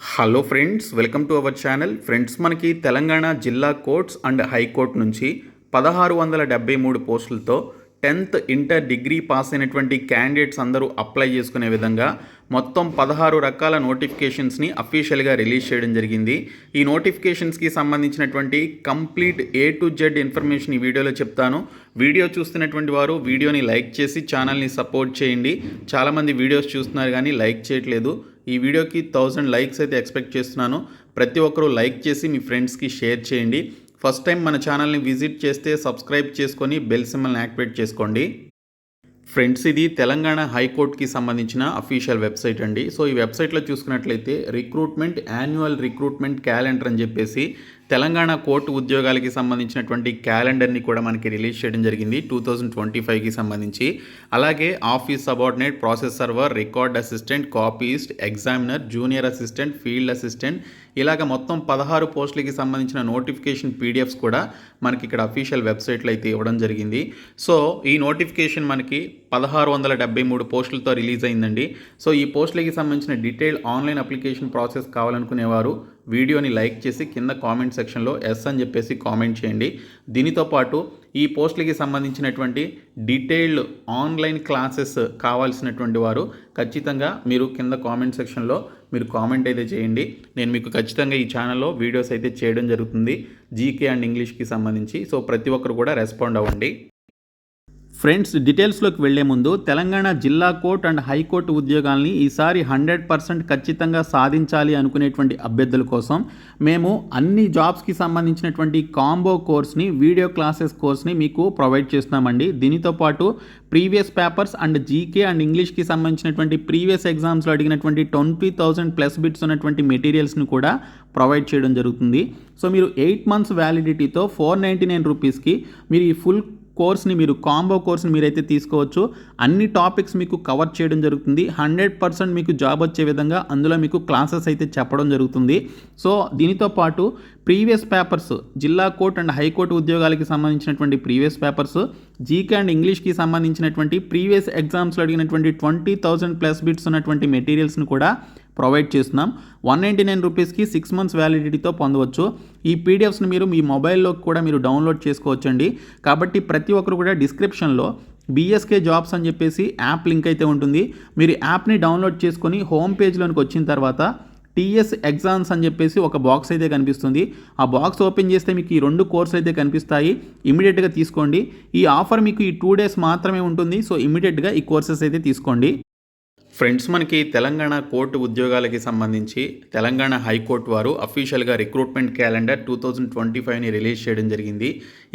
Hello friends, welcome to our channel. Friends, మనకి తెలంగాణ జిల్లా courts and high court నుంచి 1673 పోస్టులతో 10th inter degree pass అయినటువంటి candidates అందరూ అప్లై చేసుకునే విధంగా మొత్తం 16 రకాల నోటిఫికేషన్స్ని అఫీషియల్గా రిలీజ్ చేయడం జరిగింది. ఈ నోటిఫికేషన్స్కి సంబంధించినటువంటి complete A to Z information ఈ వీడియోలో చెప్తాను. వీడియో చూస్తున్నటువంటి వారు వీడియోని లైక్ చేసి ఛానల్ని సపోర్ట్ చేయండి. చాలామంది వీడియోస్ చూస్తున్నారు కానీ లైక్ చేయట్లేదు. ఈ వీడియోకి 1000 లైక్స్ అయితే ఎక్స్పెక్ట్ చేస్తున్నాను. ప్రతి ఒక్కరూ లైక్ చేసి మీ ఫ్రెండ్స్కి షేర్ చేయండి. ఫస్ట్ టైం మన ఛానల్ని విజిట్ చేస్తే సబ్స్క్రైబ్ చేసుకొని బెల్ సింబల్ని యాక్టివేట్ చేసుకోండి. ఫ్రెండ్స్, ఇది తెలంగాణ హైకోర్టుకి సంబంధించిన అఫీషియల్ వెబ్సైట్ అండి. సో ఈ వెబ్సైట్లో చూసుకున్నట్లయితే యాన్యువల్ రిక్రూట్మెంట్ క్యాలెండర్ అని చెప్పేసి తెలంగాణ కోర్టు ఉద్యోగాలకి సంబంధించినటువంటి క్యాలెండర్ని కూడా మనకి రిలీజ్ చేయడం జరిగింది 2025కి సంబంధించి. అలాగే office subordinate, process server, record assistant, copyist, examiner, junior assistant, field assistant, ఇలాగ మొత్తం 16 పోస్టులకి సంబంధించిన నోటిఫికేషన్ పీడిఎఫ్స్ కూడా మనకి ఇక్కడ అఫీషియల్ వెబ్సైట్లో అయితే ఇవ్వడం జరిగింది. సో ఈ నోటిఫికేషన్ మనకి 1673 పోస్టులతో రిలీజ్ అయిందండి. సో ఈ పోస్టులకి సంబంధించిన డీటెయిల్ ఆన్లైన్ అప్లికేషన్ ప్రాసెస్ కావాలనుకునేవారు వీడియోని లైక్ చేసి కింద కామెంట్ సెక్షన్లో ఎస్ అని చెప్పేసి కామెంట్ చేయండి. దీనితో పాటు ఈ పోస్టులకి సంబంధించినటువంటి డీటెయిల్డ్ ఆన్లైన్ క్లాసెస్ కావాల్సినటువంటి వారు ఖచ్చితంగా మీరు కింద కామెంట్ సెక్షన్లో మీరు కామెంట్ అయితే చేయండి. నేను మీకు ఖచ్చితంగా ఈ ఛానల్లో వీడియోస్ అయితే చేయడం జరుగుతుంది జీకే అండ్ ఇంగ్లీష్కి సంబంధించి. సో ప్రతి ఒక్కరు కూడా రెస్పాండ్ అవ్వండి. ఫ్రెండ్స్, డీటెయిల్స్లోకి వెళ్లే ముందు తెలంగాణ జిల్లా కోర్టు అండ్ హైకోర్టు ఉద్యోగాల్ని ఈసారి 100% ఖచ్చితంగా సాధించాలి అనుకునేటువంటి అభ్యర్థుల కోసం మేము అన్ని జాబ్స్కి సంబంధించినటువంటి కాంబో కోర్స్ని, వీడియో క్లాసెస్ కోర్స్ని మీకు ప్రొవైడ్ చేస్తున్నామండి. దీనితో పాటు previous papers and GK and ఇంగ్లీష్కి సంబంధించినటువంటి ప్రీవియస్ ఎగ్జామ్స్లో అడిగినటువంటి 20,000 ప్లస్ బిట్స్ ఉన్నటువంటి మెటీరియల్స్ని కూడా ప్రొవైడ్ చేయడం జరుగుతుంది. సో మీరు 8 months వ్యాలిడిటీతో 499 రూపీస్కి మీరు ఈ ఫుల్ కోర్స్ని, మీరు కాంబో కోర్స్ని మీరైతే తీసుకోవచ్చు. అన్ని టాపిక్స్ మీకు కవర్ చేయడం జరుగుతుంది. 100% మీకు జాబ్ వచ్చే విధంగా అందులో మీకు క్లాసెస్ అయితే చెప్పడం జరుగుతుంది. సో దీనితో పాటు ప్రీవియస్ పేపర్స్, జిల్లా కోర్టు అండ్ హైకోర్టు ఉద్యోగాలకి సంబంధించినటువంటి ప్రీవియస్ పేపర్స్, జీకే అండ్ ఇంగ్లీష్కి సంబంధించినటువంటి ప్రీవియస్ ఎగ్జామ్స్లో అడిగినటువంటి 20,000 ప్లస్ బిట్స్ ఉన్నటువంటి మెటీరియల్స్ని కూడా ప్రొవైడ్ చేస్తున్నాం. 199 రూపీస్కి 6 months వ్యాలిడిటీతో పొందవచ్చు. ఈ పీడిఎఫ్స్ని మీరు మీ మొబైల్లో కూడా మీరు డౌన్లోడ్ చేసుకోవచ్చండి. కాబట్టి ప్రతి ఒక్కరు కూడా డిస్క్రిప్షన్లో BSK జాబ్స్ అని చెప్పేసి యాప్ లింక్ అయితే ఉంటుంది. మీరు యాప్ని డౌన్లోడ్ చేసుకొని హోమ్ పేజ్లోనికి వచ్చిన తర్వాత TS ఎగ్జామ్స్ అని చెప్పేసి ఒక బాక్స్ అయితే కనిపిస్తుంది. ఆ బాక్స్ ఓపెన్ చేస్తే మీకు ఈ 2 కోర్సులు అయితే కనిపిస్తాయి. ఇమీడియట్గా తీసుకోండి. ఈ ఆఫర్ మీకు ఈ 2 days మాత్రమే ఉంటుంది. సో ఇమీడియట్గా ఈ కోర్సెస్ అయితే తీసుకోండి. ఫ్రెండ్స్, మనకి తెలంగాణ కోర్టు ఉద్యోగాలకి సంబంధించి తెలంగాణ హైకోర్టు వారు అఫీషియల్గా రిక్రూట్మెంట్ క్యాలెండర్ 2025ని రిలీజ్ చేయడం జరిగింది.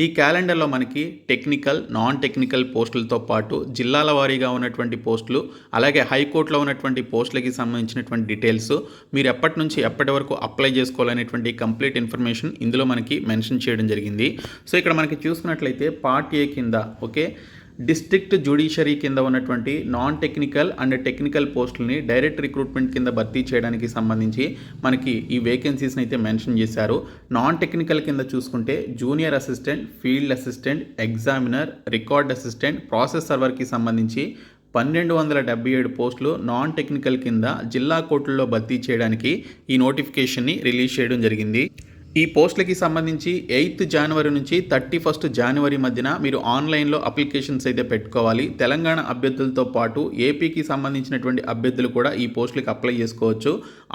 ఈ క్యాలెండర్లో మనకి టెక్నికల్, నాన్ టెక్నికల్ పోస్టులతో పాటు జిల్లాల వారీగా ఉన్నటువంటి పోస్టులు, అలాగే హైకోర్టులో ఉన్నటువంటి పోస్టులకి సంబంధించినటువంటి డీటెయిల్స్, మీరు ఎప్పటి నుంచి ఎప్పటి వరకు అప్లై చేసుకోవాలనేటువంటి కంప్లీట్ ఇన్ఫర్మేషన్ ఇందులో మనకి మెన్షన్ చేయడం జరిగింది. సో ఇక్కడ మనకి చూసుకున్నట్లయితే పార్ట్ ఏ కింద డిస్ట్రిక్ట్ జ్యుడిషియరీ కింద ఉన్నటువంటి నాన్ టెక్నికల్ అండ్ టెక్నికల్ పోస్టులని డైరెక్ట్ రిక్రూట్మెంట్ కింద భర్తీ చేయడానికి సంబంధించి మనకి ఈ వేకెన్సీస్ని అయితే మెన్షన్ చేశారు. నాన్ టెక్నికల్ కింద చూసుకుంటే junior assistant, field assistant, examiner, record assistant, process సర్వర్కి సంబంధించి 1277 పోస్టులు నాన్ టెక్నికల్ కింద జిల్లా కోర్టుల్లో భర్తీ చేయడానికి ఈ నోటిఫికేషన్ని రిలీజ్ చేయడం జరిగింది. ఈ పోస్టులకి సంబంధించి 8th January నుంచి 31st January మధ్యన మీరు ఆన్లైన్లో అప్లికేషన్స్ అయితే పెట్టుకోవాలి. తెలంగాణ అభ్యర్థులతో పాటు ఏపీకి సంబంధించినటువంటి అభ్యర్థులు కూడా ఈ పోస్టులకి అప్లై చేసుకోవచ్చు.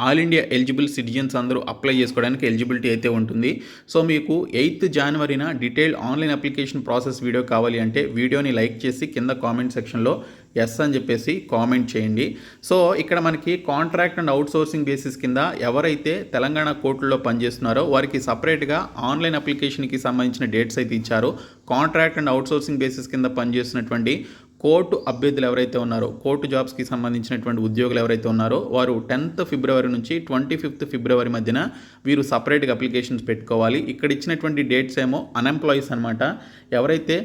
ఆల్ ఇండియా ఎలిజిబుల్ సిటిజన్స్ అందరూ అప్లై చేసుకోవడానికి ఎలిజిబిలిటీ అయితే ఉంటుంది. సో మీకు 8th January detail online application process video కావాలి అంటే వీడియోని లైక్ చేసి కింద కామెంట్ సెక్షన్లో ఎస్ అని చెప్పేసి కామెంట్ చేయండి. సో ఇక్కడ మనకి కాంట్రాక్ట్ అండ్ అవుట్సోర్సింగ్ బేసిస్ కింద ఎవరైతే తెలంగాణ కోర్టుల్లో పనిచేస్తున్నారో వారికి సపరేట్గా ఆన్లైన్ అప్లికేషన్కి సంబంధించిన డేట్స్ అయితే ఇచ్చారు. కాంట్రాక్ట్ అండ్ అవుట్సోర్సింగ్ బేసిస్ కింద పనిచేస్తున్నటువంటి కోర్టు అభ్యర్థులు ఎవరైతే ఉన్నారో, కోర్టు జాబ్స్కి సంబంధించినటువంటి ఉద్యోగులు ఎవరైతే ఉన్నారో వారు 10th February నుంచి 25th February మధ్యన వీరు సపరేట్గా అప్లికేషన్స్ పెట్టుకోవాలి. ఇక్కడ ఇచ్చినటువంటి డేట్స్ ఏమో అన్ఎంప్లాయీస్ అనమాట. ఎవరైతే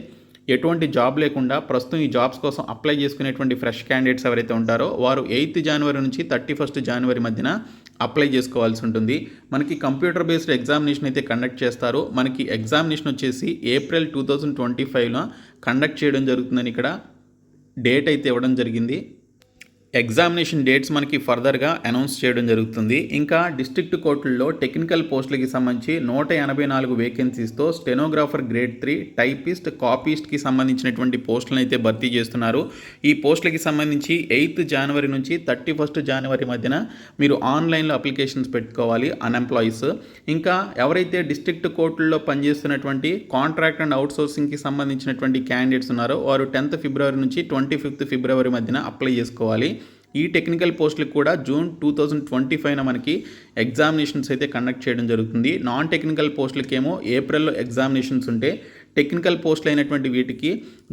ఎటువంటి జాబ్ లేకుండా ప్రస్తుతం ఈ జాబ్స్ కోసం అప్లై చేసుకునేటువంటి ఫ్రెష్ క్యాండిడేట్స్ ఎవరైతే ఉంటారో వారు 8th January నుంచి 31st January మధ్యన అప్లై చేసుకోవాల్సి ఉంటుంది. మనకి కంప్యూటర్ బేస్డ్ ఎగ్జామినేషన్ అయితే కండక్ట్ చేస్తారు. మనకి ఎగ్జామినేషన్ వచ్చేసి April 2025లో కండక్ట్ చేయడం జరుగుతుందని ఇక్కడ డేట్ అయితే ఇవ్వడం జరిగింది. ఎగ్జామినేషన్ డేట్స్ మనకి ఫర్దర్గా అనౌన్స్ చేయడం జరుగుతుంది. ఇంకా డిస్ట్రిక్ట్ కోర్టుల్లో టెక్నికల్ పోస్టులకి సంబంధించి 184 వేకెన్సీస్తో స్టెనోగ్రాఫర్ గ్రేడ్ 3, టైపిస్ట్, కాపీస్ట్కి సంబంధించినటువంటి పోస్టులను అయితే భర్తీ చేస్తున్నారు. ఈ పోస్టులకి సంబంధించి 8th జనవరి నుంచి 31st జనవరి మధ్యన మీరు ఆన్లైన్లో అప్లికేషన్స్ పెట్టుకోవాలి అన్ఎంప్లాయీస్. ఇంకా ఎవరైతే డిస్ట్రిక్ట్ కోర్టుల్లో పనిచేస్తున్నటువంటి కాంట్రాక్ట్ అండ్ అవుట్సోర్సింగ్కి సంబంధించినటువంటి క్యాండిడేట్స్ ఉన్నారో వారు 10th ఫిబ్రవరి నుంచి 25th ఫిబ్రవరి మధ్యన అప్లై చేసుకోవాలి. ఈ టెక్నికల్ పోస్టులకు కూడా జూన్ 2025న మనకి ఎగ్జామినేషన్స్ అయితే కండక్ట్ చేయడం జరుగుతుంది. నాన్ టెక్నికల్ పోస్టులకేమో ఏప్రిల్లో ఎగ్జామినేషన్స్ ఉంటే టెక్నికల్ పోస్టులు అయినటువంటి వీటికి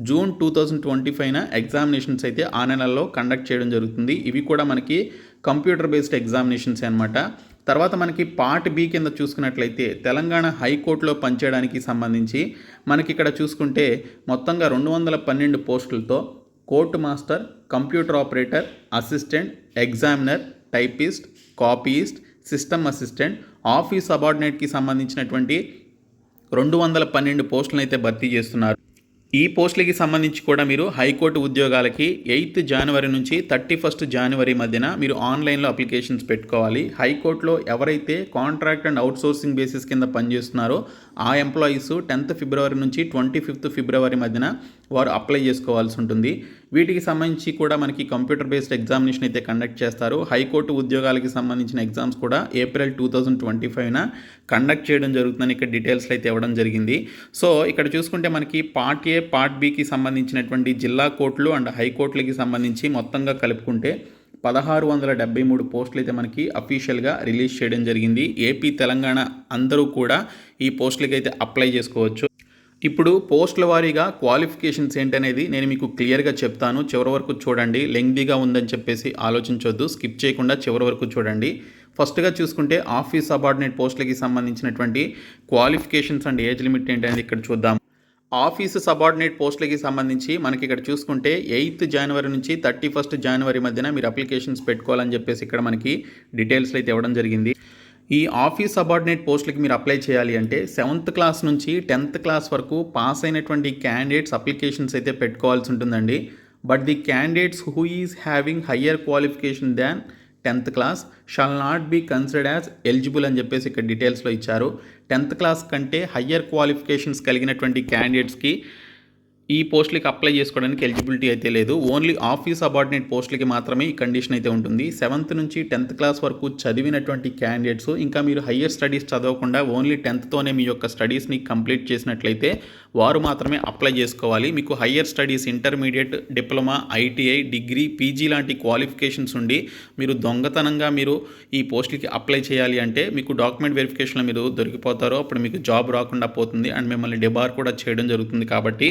జూన్ 2025న ఎగ్జామినేషన్స్ అయితే ఆ నెలల్లో కండక్ట్ చేయడం జరుగుతుంది. ఇవి కూడా మనకి కంప్యూటర్ బేస్డ్ ఎగ్జామినేషన్స్ అనమాట. తర్వాత మనకి పార్ట్ బి కింద చూసుకున్నట్లయితే తెలంగాణ హైకోర్టులో పనిచేయడానికి సంబంధించి మనకి ఇక్కడ చూసుకుంటే మొత్తంగా 212 పోస్టులతో court master, computer operator, assistant, examiner, typist, copyist, system assistant, office సబార్డినేట్కి సంబంధించినటువంటి 212 పోస్టులను అయితే భర్తీ చేస్తున్నారు. ఈ పోస్టులకి సంబంధించి కూడా మీరు హైకోర్టు ఉద్యోగాలకి 8th జనవరి నుంచి 31st జనవరి మధ్యన మీరు ఆన్లైన్లో అప్లికేషన్స్ పెట్టుకోవాలి. హైకోర్టులో ఎవరైతే కాంట్రాక్ట్ అండ్ అవుట్సోర్సింగ్ బేసిస్ కింద పనిచేస్తున్నారో ఆ ఎంప్లాయీస్ 10th ఫిబ్రవరి నుంచి 25th ఫిబ్రవరి మధ్యన వారు అప్లై చేసుకోవాల్సి ఉంటుంది. వీటికి సంబంధించి కూడా మనకి కంప్యూటర్ బేస్డ్ ఎగ్జామినేషన్ అయితే కండక్ట్ చేస్తారు. హైకోర్టు ఉద్యోగాలకి సంబంధించిన ఎగ్జామ్స్ కూడా ఏప్రిల్ 2025న కండక్ట్ చేయడం జరుగుతుందని ఇక్కడ డీటెయిల్స్లో అయితే ఇవ్వడం జరిగింది. సో ఇక్కడ చూసుకుంటే మనకి పార్ట్ ఏ, పార్ట్ బికి సంబంధించినటువంటి జిల్లా కోర్టులు అండ్ హైకోర్టులకి సంబంధించి మొత్తంగా కలుపుకుంటే 1673 పోస్టులు అయితే మనకి అఫీషియల్గా రిలీజ్ చేయడం జరిగింది. ఏపీ, తెలంగాణ అందరూ కూడా ఈ పోస్టులకి అయితే అప్లై చేసుకోవచ్చు. ఇప్పుడు పోస్టుల వారీగా క్వాలిఫికేషన్స్ ఏంటనేది నేను మీకు క్లియర్గా చెప్తాను. చివరి వరకు చూడండి. లెంగ్దీగా ఉందని చెప్పేసి ఆలోచించొద్దు, స్కిప్ చేయకుండా చివరి వరకు చూడండి. ఫస్ట్గా చూసుకుంటే ఆఫీస్ సబార్డినేట్ పోస్టులకి సంబంధించినటువంటి క్వాలిఫికేషన్స్ అండ్ ఏజ్ లిమిట్ ఏంటనేది ఇక్కడ చూద్దాం. ఆఫీసు సబార్డినేట్ పోస్టులకి సంబంధించి మనకి ఇక్కడ చూసుకుంటే 8th జనవరి నుంచి 31st జనవరి మధ్యన మీరు అప్లికేషన్స్ పెట్టుకోవాలని చెప్పేసి ఇక్కడ మనకి డీటెయిల్స్లో అయితే ఇవ్వడం జరిగింది. ఈ ఆఫీస్ సబార్డినేట్ పోస్టులకి మీరు అప్లై చేయాలి అంటే 7th క్లాస్ నుంచి 10th క్లాస్ వరకు పాస్ అయినటువంటి క్యాండిడేట్స్ అప్లికేషన్స్ అయితే పెట్టుకోవాల్సి ఉంటుందండి. But the candidates who is having higher qualification than 10th class shall not be considered as eligible అని చెప్పేసి ఇక్కడ డీటెయిల్స్లో ఇచ్చారు. 10th క్లాస్ కంటే హయ్యర్ క్వాలిఫికేషన్స్ కలిగినటువంటి క్యాండిడేట్స్కి ఈ పోస్టులకి అప్లై చేసుకోవడానికి ఎలిజిబిలిటీ అయితే లేదు. ఓన్లీ ఆఫీస్ సబార్డినేట్ పోస్టులకి మాత్రమే ఈ కండిషన్ అయితే ఉంటుంది. 7th నుంచి 10th క్లాస్ వరకు చదివినటువంటి క్యాండిడేట్స్, ఇంకా మీరు హయ్యర్ స్టడీస్ చదవకుండా ఓన్లీ 10thతోనే మీ యొక్క స్టడీస్ని కంప్లీట్ చేసినట్లయితే వారు మాత్రమే అప్లై చేసుకోవాలి. మీకు higher studies, intermediate, diploma, ITI, degree, PG లాంటి క్వాలిఫికేషన్స్ ఉండి మీరు దొంగతనంగా మీరు ఈ పోస్టులకి అప్లై చేయాలి అంటే మీకు డాక్యుమెంట్ వెరిఫికేషన్లో మీరు దొరికిపోతారు. అప్పుడు మీకు జాబ్ రాకుండా పోతుంది అండ్ మిమ్మల్ని డిబార్ కూడా చేయడం జరుగుతుంది. కాబట్టి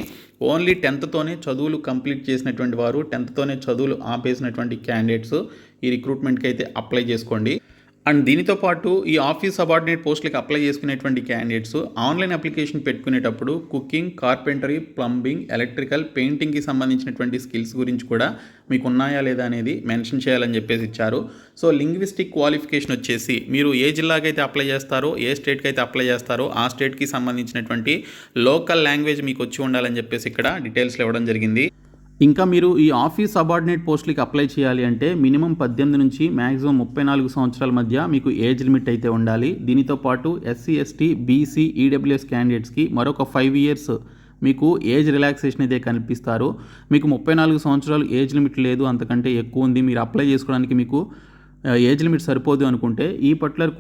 ఓన్లీ 10thతోనే చదువులు కంప్లీట్ చేసినటువంటి వారు, 10thతోనే చదువులు ఆపేసినటువంటి క్యాండిడేట్స్ ఈ రిక్రూట్మెంట్కి అయితే అప్లై చేసుకోండి. అండ్ దీనితో పాటు ఈ ఆఫీస్ సబార్డినేట్ పోస్టులకి అప్లై చేసుకునేటువంటి క్యాండిడేట్స్ ఆన్లైన్ అప్లికేషన్ పెట్టుకునేటప్పుడు కుకింగ్, కార్పెంటరీ, ప్లంబింగ్, ఎలక్ట్రికల్, పెయింటింగ్కి సంబంధించినటువంటి స్కిల్స్ గురించి కూడా మీకు ఉన్నాయా లేదా అనేది మెన్షన్ చేయాలని చెప్పేసి ఇచ్చారు. సో లింగ్విస్టిక్ క్వాలిఫికేషన్ వచ్చేసి మీరు ఏ జిల్లాకి అయితే అప్లై చేస్తారో, ఏ స్టేట్కి అయితే అప్లై చేస్తారో ఆ స్టేట్కి సంబంధించినటువంటి లోకల్ లాంగ్వేజ్ మీకు వచ్చి ఉండాలని చెప్పేసి ఇక్కడ డీటెయిల్స్లో ఇవ్వడం జరిగింది. ఇంకా మీరు ఈ ఆఫీస్ సబార్డినేట్ పోస్టులకి అప్లై చేయాలి అంటే మినిమం 18 నుంచి మ్యాక్సిమం 34 సంవత్సరాల మధ్య మీకు ఏజ్ లిమిట్ అయితే ఉండాలి. దీనితో పాటు ఎస్సీ, ఎస్టీ, బీసీ, ఈడబ్ల్యూఎస్ క్యాండిడేట్స్కి మరొక 5 years మీకు ఏజ్ రిలాక్సేషన్ అయితే కల్పిస్తారు. మీకు 34 సంవత్సరాలు ఏజ్ లిమిట్ లేదు, అంతకంటే ఎక్కువ ఉంది, మీరు అప్లై చేసుకోవడానికి మీకు ఏజ్ లిమిట్ సరిపోదు అనుకుంటే ఈ పర్టికులర్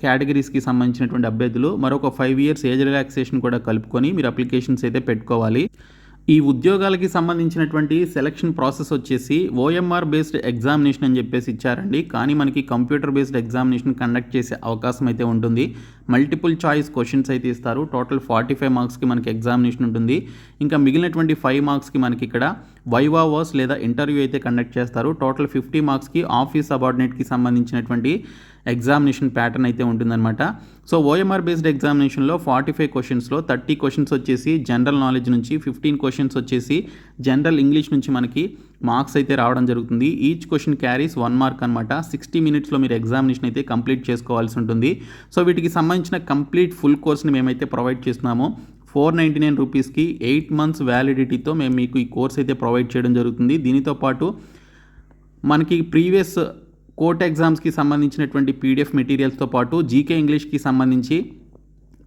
కేటగిరీస్కి సంబంధించినటువంటి అభ్యర్థులు మరొక 5 years ఏజ్ రిలాక్సేషన్ కూడా కలుపుకొని మీరు అప్లికేషన్స్ అయితే పెట్టుకోవాలి. ఈ ఉద్యోగాలకి సంబంధించినటువంటి సెలక్షన్ ప్రాసెస్ వచ్చేసి ఓఎంఆర్ బేస్డ్ ఎగ్జామినేషన్ అని చెప్పేసి ఇచ్చారండి. కానీ మనకి కంప్యూటర్ బేస్డ్ ఎగ్జామినేషన్ కండక్ట్ చేసే అవకాశం అయితే ఉంటుంది. మల్టిపుల్ చాయిస్ క్వశ్చన్స్ అయితే ఇస్తారు. టోటల్ 45 మార్క్స్కి మనకి ఎగ్జామినేషన్ ఉంటుంది. ఇంకా మిగిలినటువంటి 5 మార్క్స్కి మనకి ఇక్కడ వైవా వర్స్ లేదా ఇంటర్వ్యూ అయితే కండక్ట్ చేస్తారు. టోటల్ 50 మార్క్స్కి ఆఫీస్ సబార్డినేట్కి సంబంధించినటువంటి ఎగ్జామినేషన్ ప్యాటర్న్ అయితే ఉంటుందన్నమాట. సో ఓఎంఆర్ బేస్డ్ ఎగ్జామినేషన్లో 45 క్వశ్చన్స్లో 30 క్వశ్చన్స్ వచ్చేసి జనరల్ నాలెడ్జ్ నుంచి, 15 క్వశ్చన్స్ వచ్చేసి జనరల్ ఇంగ్లీష్ నుంచి మనకి మార్క్స్ అయితే రావడం జరుగుతుంది. ఈచ్ క్వశ్చన్ క్యారీస్ 1 మార్క్ అనమాట. 60 minutesలో మీరు ఎగ్జామినేషన్ అయితే కంప్లీట్ చేసుకోవాల్సి ఉంటుంది. సో వీటికి సంబంధించిన కంప్లీట్ ఫుల్ కోర్స్ని మేమైతే ప్రొవైడ్ చేస్తున్నాము. 499 రూపీస్కి 8 months వ్యాలిడిటీతో మేము మీకు ఈ కోర్స్ అయితే ప్రొవైడ్ చేయడం జరుగుతుంది. దీనితో పాటు మనకి ప్రీవియస్ కోర్ట్ ఎగ్జామ్స్కి సంబంధించినటువంటి పీడిఎఫ్ మెటీరియల్స్తో పాటు జీకే ఇంగ్లీష్కి సంబంధించి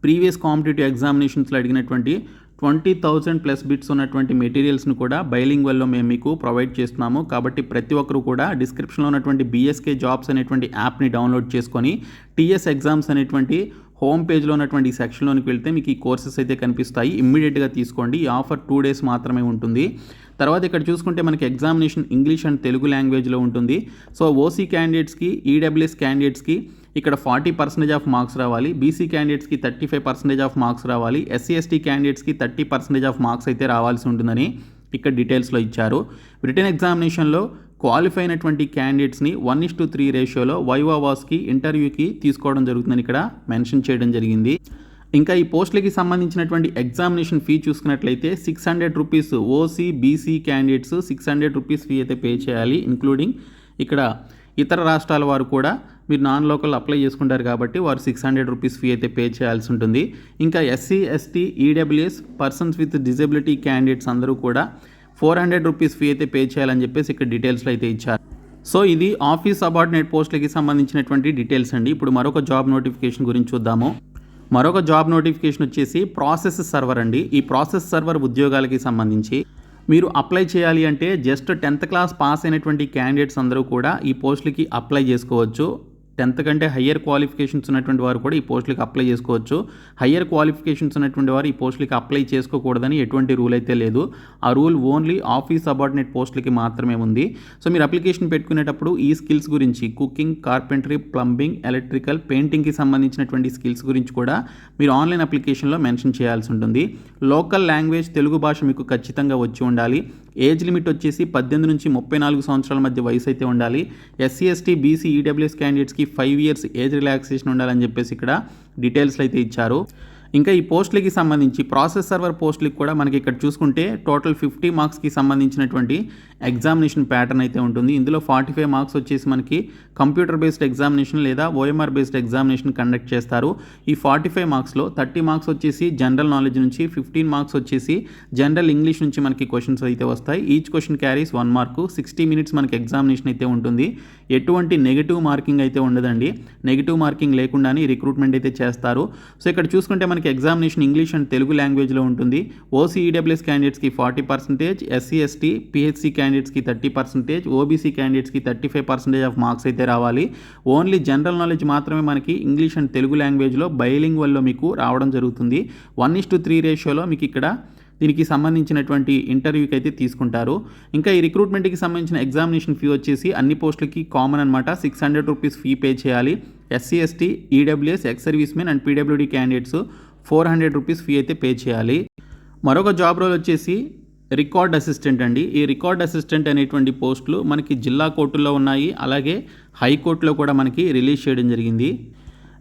ప్రీవియస్ కాంపిటేటివ్ ఎగ్జామినేషన్స్లో అడిగినటువంటి 20,000 ప్లస్ బిట్స్ ఉన్నటువంటి మెటీరియల్స్ను కూడా బైలింగ్వల్లో మేము మీకు ప్రొవైడ్ చేస్తున్నాము. కాబట్టి ప్రతి ఒక్కరు కూడా డిస్క్రిప్షన్లో ఉన్నటువంటి బీఎస్కే జాబ్స్ అనేటువంటి యాప్ని డౌన్లోడ్ చేసుకొని టీఎస్ ఎగ్జామ్స్ అనేటువంటి హోమ్ పేజ్లో ఉన్నటువంటి ఈ సెక్షన్లోనికి వెళ్తే మీకు ఈ కోర్సెస్ అయితే కనిపిస్తాయి. ఇమ్మీడియట్గా తీసుకోండి. ఈ ఆఫర్ 2 days మాత్రమే ఉంటుంది. తర్వాత ఇక్కడ చూసుకుంటే మనకి ఎగ్జామినేషన్ ఇంగ్లీష్ అండ్ తెలుగు లాంగ్వేజ్లో ఉంటుంది. సో ఓసీ క్యాండిడేట్స్కి, ఈడబ్ల్యూఎస్ క్యాండిడేట్స్కి ఇక్కడ 40% ఆఫ్ మార్క్స్ రావాలి. బీసీ క్యాండిడేట్స్కి 35% ఆఫ్ మార్క్స్ రావాలి. ఎస్సీ ఎస్టీ క్యాండిడేట్స్కి 30% ఆఫ్ మార్క్స్ అయితే రావాల్సి ఉంటుందని ఇక్కడ డీటెయిల్స్లో ఇచ్చారు. రిటన్ ఎగ్జామినేషన్లో క్వాలిఫై అయినటువంటి క్యాండిడేట్స్ని 1:3 రేషియోలో వైవా వాస్కి ఇంటర్వ్యూకి తీసుకోవడం జరుగుతుందని ఇక్కడ మెన్షన్ చేయడం జరిగింది. ఇంకా ఈ పోస్టులకి సంబంధించినటువంటి ఎగ్జామినేషన్ ఫీ చూసుకున్నట్లయితే 600 rupees OC BC candidates 600 rupees fee అయితే పే చేయాలి. ఇంక్లూడింగ్ ఇక్కడ ఇతర రాష్ట్రాల వారు కూడా మీరు నాన్ లోకల్ అప్లై చేసుకుంటారు కాబట్టి వారు 600 రూపీస్ ఫీ అయితే పే చేయాల్సి ఉంటుంది. ఇంకా SC ST EWS persons with disability candidates అందరూ కూడా 400 రూపీస్ ఫీ అయితే పే చేయాలని చెప్పేసి ఇక్కడ డీటెయిల్స్లో అయితే ఇచ్చారు. సో ఇది ఆఫీస్ సబార్డినేట్ పోస్టులకి సంబంధించినటువంటి డీటెయిల్స్ అండి. ఇప్పుడు మరొక జాబ్ నోటిఫికేషన్ గురించి చూద్దాము. మరొక జాబ్ నోటిఫికేషన్ వచ్చేసి ప్రాసెస్ సర్వర్ అండి. ఈ ప్రాసెస్ సర్వర్ ఉద్యోగాలకి సంబంధించి మీరు అప్లై చేయాలి అంటే జస్ట్ 10th క్లాస్ పాస్ అయినటువంటి క్యాండిడేట్స్ అందరూ కూడా ఈ పోస్టులకి అప్లై చేసుకోవచ్చు. 10th కంటే హయ్యర్ క్వాలిఫికేషన్స్ ఉన్నటువంటి వారు కూడా ఈ పోస్టులకి అప్లై చేసుకోవచ్చు. హయ్యర్ క్వాలిఫికేషన్స్ ఉన్నటువంటి వారు ఈ పోస్టులకి అప్లై చేసుకోకూడదని ఎటువంటి రూల్ అయితే లేదు. ఆ రూల్ ఓన్లీ ఆఫీస్ సబార్డినేట్ పోస్టులకి మాత్రమే ఉంది. సో మీరు అప్లికేషన్ పెట్టుకునేటప్పుడు ఈ స్కిల్స్ గురించి కుకింగ్, కార్పెంటరీ, ప్లంబింగ్, ఎలక్ట్రికల్, పెయింటింగ్కి సంబంధించినటువంటి స్కిల్స్ గురించి కూడా మీరు ఆన్లైన్ అప్లికేషన్లో మెన్షన్ చేయాల్సి ఉంటుంది. లోకల్ లాంగ్వేజ్ తెలుగు భాష మీకు ఖచ్చితంగా వచ్చి ఉండాలి. ఏజ్ లిమిట్ వచ్చేసి 18 నుంచి 34 సంవత్సరాల మధ్య వయసు అయితే ఉండాలి. ఎస్సీ ఎస్టీ బీసీ ఈడబ్ల్యూఎస్ క్యాండిడేట్స్కి 5 years ఏజ్ రిలాక్సేషన్ ఉండాలని చెప్పేసి ఇక్కడ డీటెయిల్స్లో అయితే ఇచ్చారు. ఇంకా ఈ పోస్టులకి సంబంధించి ప్రాసెస్ సర్వర్ పోస్టులకి కూడా మనకి ఇక్కడ చూసుకుంటే టోటల్ 50 మార్క్స్కి సంబంధించినటువంటి ఎగ్జామినేషన్ ప్యాటర్న్ అయితే ఉంటుంది. ఇందులో 45 మార్క్స్ వచ్చేసి మనకి కంప్యూటర్ బేస్డ్ ఎగ్జామినేషన్ లేదా ఓఎంఆర్ బేస్డ్ ఎగ్జామినేషన్ కండక్ట్ చేస్తారు. ఈ 45 మార్క్స్లో 30 మార్క్స్ వచ్చేసి జనరల్ నాలెడ్జ్ నుంచి, 15 మార్క్స్ వచ్చేసి జనరల్ ఇంగ్లీష్ నుంచి మనకి క్వశ్చన్స్ అయితే వస్తాయి. Each question carries 1 mark. 60 minutes మనకి ఎగ్జామినేషన్ అయితే ఉంటుంది. ఎటువంటి నెగిటివ్ మార్కింగ్ అయితే ఉండదండి. నెగిటివ్ మార్కింగ్ లేకుండానే రిక్రూట్మెంట్ అయితే చేస్తారు. సో ఇక్కడ చూసుకుంటే మనకి ఎగ్జామినేషన్ ఇంగ్లీష్ అండ్ తెలుగు లాంగ్వేజ్లో ఉంటుంది. ఓసీ ఈడబ్ల్యూఎస్ క్యాండిడేట్స్కి 40%, ఎస్సీ ఎస్టీ పిహెచ్సి క్యాండిడేట్స్కి 30%, ఓబీసీ క్యాండిడేట్స్కి 35% ఆఫ్ మార్క్స్ అయితే రావాలి. ఓన్లీ జనరల్ నాలెడ్జ్ మాత్రమే మనకి ఇంగ్లీష్ అండ్ తెలుగు లాంగ్వేజ్లో బైలింగ్వల్లో మీకు రావడం జరుగుతుంది. 1:3 రేషియోలో మీకు ఇక్కడ దీనికి సంబంధించినటువంటి ఇంటర్వ్యూకి అయితే తీసుకుంటారు. ఇంకా ఈ రిక్రూట్మెంట్కి సంబంధించిన ఎగ్జామినేషన్ ఫీ వచ్చేసి అన్ని పోస్టులకి కామన్ అనమాట. 600 రూపీస్ ఫీ పే చేయాలి. SC ST EWS ex service men and PWD candidates 400 rupees fee అయితే పే చేయాలి. మరొక జాబ్ రోల్ వచ్చేసి రికార్డ్ అసిస్టెంట్ అండి. ఈ రికార్డ్ అసిస్టెంట్ అనేటువంటి పోస్టులు మనకి జిల్లా కోర్టుల్లో ఉన్నాయి. అలాగే హైకోర్టులో కూడా మనకి రిలీజ్ చేయడం జరిగింది.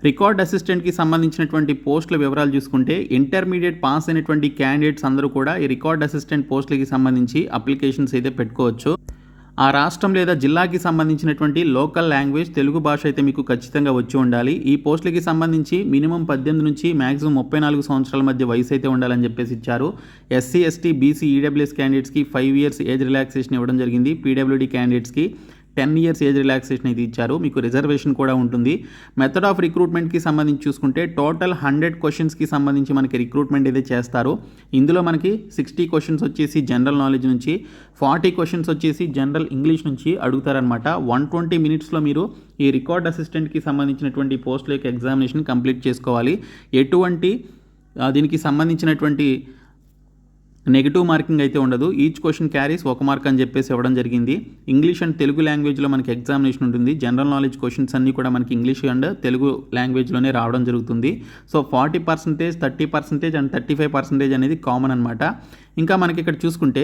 రికార్డ్ అసిస్టెంట్కి సంబంధించినటువంటి పోస్టుల వివరాలు చూసుకుంటే ఇంటర్మీడియట్ పాస్ అయినటువంటి క్యాండిడేట్స్ అందరూ కూడా ఈ రికార్డ్ అసిస్టెంట్ పోస్టులకి సంబంధించి అప్లికేషన్స్ అయితే పెట్టుకోవచ్చు. ఆ రాష్ట్రం లేదా జిల్లాకి సంబంధించినటువంటి లోకల్ లాంగ్వేజ్ తెలుగు భాష అయితే మీకు ఖచ్చితంగా వచ్చి ఉండాలి. ఈ పోస్టులకి సంబంధించి మినిమం 18 నుంచి మ్యాక్సిమం 34 సంవత్సరాల మధ్య వయసు అయితే ఉండాలని చెప్పేసి ఇచ్చారు. ఎస్సీ ఎస్టీ బీసీ ఈడబ్ల్యూఎస్ క్యాండిడేట్స్కి 5 years ఏజ్ రిలాక్సేషన్ ఇవ్వడం జరిగింది. పీడబ్ల్యూడీ క్యాండిడేట్స్కి 10 years ఏజ్ రిలాక్సేషన్ అయితే ఇచ్చారు. మీకు రిజర్వేషన్ కూడా ఉంటుంది. మెథడ్ ఆఫ్ రిక్రూట్మెంట్కి సంబంధించి చూసుకుంటే టోటల్ 100 క్వశ్చన్స్కి సంబంధించి మనకి రిక్రూట్మెంట్ అయితే చేస్తారు. ఇందులో మనకి 60 క్వశ్చన్స్ వచ్చేసి జనరల్ నాలెడ్జ్ నుంచి, 40 క్వశ్చన్స్ వచ్చేసి జనరల్ ఇంగ్లీష్ నుంచి అడుగుతారనమాట. 120 minutesలో మీరు ఈ రికార్డ్ అసిస్టెంట్కి సంబంధించినటువంటి పోస్టుల యొక్క ఎగ్జామినేషన్ కంప్లీట్ చేసుకోవాలి. ఎటువంటి దీనికి సంబంధించినటువంటి నెగిటివ్ మార్కింగ్ అయితే ఉండదు. ఈచ్ క్వశ్చన్ క్యారీస్ 1 mark అని చెప్పేసి ఇవ్వడం జరిగింది. ఇంగ్లీష్ అండ్ తెలుగు లాంగ్వేజ్లో మనకి ఎగ్జామినేషన్ ఉంటుంది. జనరల్ నాలెడ్జ్ క్వశ్చన్స్ అన్నీ కూడా మనకి ఇంగ్లీష్ అండ్ తెలుగు లాంగ్వేజ్లోనే రావడం జరుగుతుంది. సో 40%, 30% అండ్ 35% అనేది కామన్ అనమాట. ఇంకా మనకి ఇక్కడ చూసుకుంటే